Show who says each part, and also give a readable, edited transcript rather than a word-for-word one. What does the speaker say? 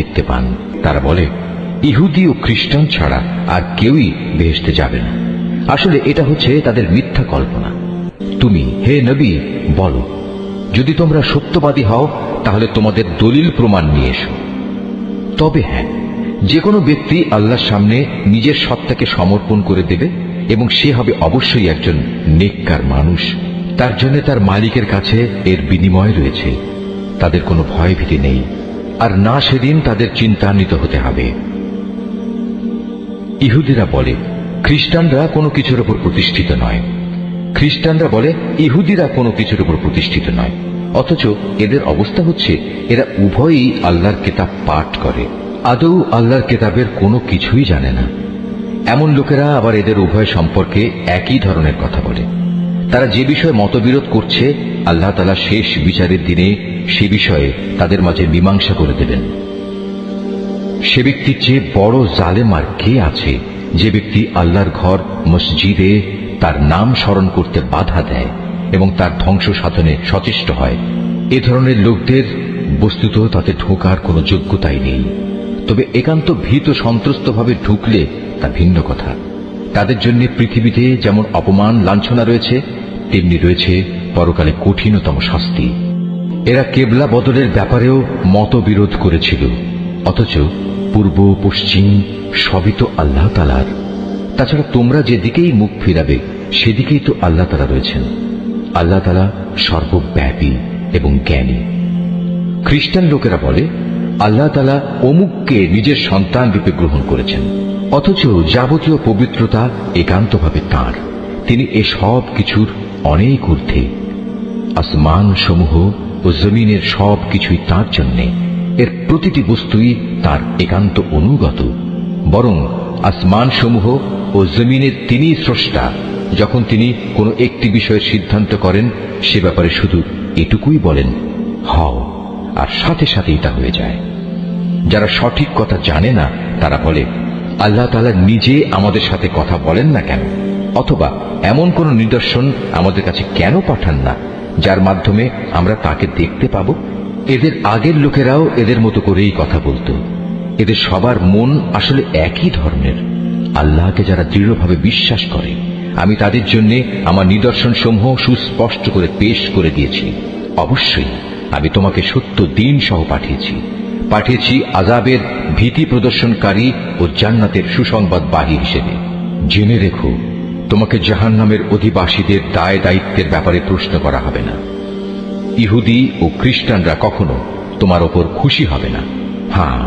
Speaker 1: দেখতে পান। তারা বলে, ইহুদি ও খ্রিস্টান ছাড়া আর কেউই বেহেশতে যাবে না। আসলে এটা হচ্ছে তাদের মিথ্যা কল্পনা। তুমি হে নবী বলো, যদি তোমরা সত্যবাদী হও তাহলে তোমাদের দলিল প্রমাণ নিয়ে এসো। তবে হ্যাঁ, যে কোনো ব্যক্তি আল্লাহর সামনে নিজের সত্তাকে সমর্পণ করে দেবে এবং সে হবে অবশ্যই একজন নেককার মানুষ। তার জন্য তার মালিকের কাছে এর বিনিময় রয়েছে। তাদের কোনো ভয়ভীতি নেই, আর না সেদিন তাদের চিন্তান্বিত হতে হবে। ইহুদিরা বলে, খ্রিস্টানরা কোনো কিছুর উপর প্রতিষ্ঠিত নয়। খ্রিস্টানরা বলে, ইহুদিরা কোনো কিছুর উপর প্রতিষ্ঠিত নয়। অথচ এদের অবস্থা হচ্ছে, এরা উভয়ই আল্লাহর কিতাব পাঠ করে, আদৌ আল্লাহর কিতাবের কোনো কিছুই জানে না। এমন লোকেরা আবার এদের উভয় সম্পর্কে একই ধরনের কথা বলে। তারা যে বিষয়ে মতবিরোধ করছে, আল্লাহ তাআলা শেষ বিচারের দিনে সে বিষয়ে তাদের মাঝে মীমাংসা করে দেবেন। সে ব্যক্তির চেয়ে বড় জালেম আর কে আছে, যে ব্যক্তি আল্লাহর ঘর মসজিদে তার নাম স্মরণ করতে বাধা দেয় এবং তার ধ্বংস সাধনে সচেষ্ট হয়। এ ধরনের লোকদের বস্তুত তাতে ঢোকার কোনো যোগ্যতাই নেই। তবে একান্ত ভীত সন্ত্রস্তভাবে ঢুকলে তা ভিন্ন কথা। তাদের জন্য পৃথিবীতে যেমন অপমান লাঞ্ছনা রয়েছে, তেমনি রয়েছে পরকালে কঠিনতম শাস্তি। এরা কেবলা বদলের ব্যাপারেও মতবিরোধ করেছিল, অথচ পূর্ব পশ্চিম সবই তো আল্লাহ তাআলার। তাছাড়া তোমরা যেদিকেই মুখ ফিরাবে সেদিকেই তো আল্লাহ তাআলা রয়েছেন। আল্লাহ তাআলা সর্বব্যাপী এবং জ্ঞানী। খ্রিস্টান লোকেরা বলে, আল্লাহ তাআলা অমুককে নিজের সন্তান রূপে গ্রহণ করেছেন, অথচ যাবতীয় পবিত্রতা একান্তভাবে তাঁর। তিনি এ সব কিছুর অনেক ঊর্ধ্বে। আসমান সমূহ ও জমিনের সব কিছুই তাঁর জন্যে। এর প্রতিটি বস্তুই তার একান্ত অনুগত। বরং আসমান সমূহ ও জমিনের তিনি স্রষ্টা। যখন তিনি কোনো একটি বিষয়ের সিদ্ধান্ত করেন, সে ব্যাপারে শুধু এটুকুই বলেন, হও, আর সাথে সাথেই তা হয়ে যায়। যারা সঠিক কথা জানে না তারা বলে, আল্লাহ তাআলা নিজে আমাদের সাথে কথা বলেন না কেন, অথবা এমন কোন নিদর্শন আমাদের কাছে কেন পাঠান না যার মাধ্যমে আমরা তাকে দেখতে পাব। এদের আগের লোকেরাও এদের মতো করেই কথা বলতো। এদের সবার মন আসলে একই ধরনের। আল্লাহকে যারা দৃঢ়ভাবে বিশ্বাস করে, আমি তাদের জন্য আমার নিদর্শন সমূহ সুস্পষ্ট করে পেশ করে দিয়েছি। অবশ্যই আমি তোমাকে সত্য দিন সহ পাঠিয়েছি আযাবের ভীতি প্রদর্শনকারী ও জান্নাতের সুসংবাদবাহী হিসেবে। জেনে রেখো, তোমাকে জাহান্নামের অধিবাসীদের দায় দায়িত্বের ব্যাপারে প্রশ্ন করা হবে না। ইহুদি ও খ্রিস্টানরা কখনো তোমার ওপর খুশি হবে না। হ্যাঁ,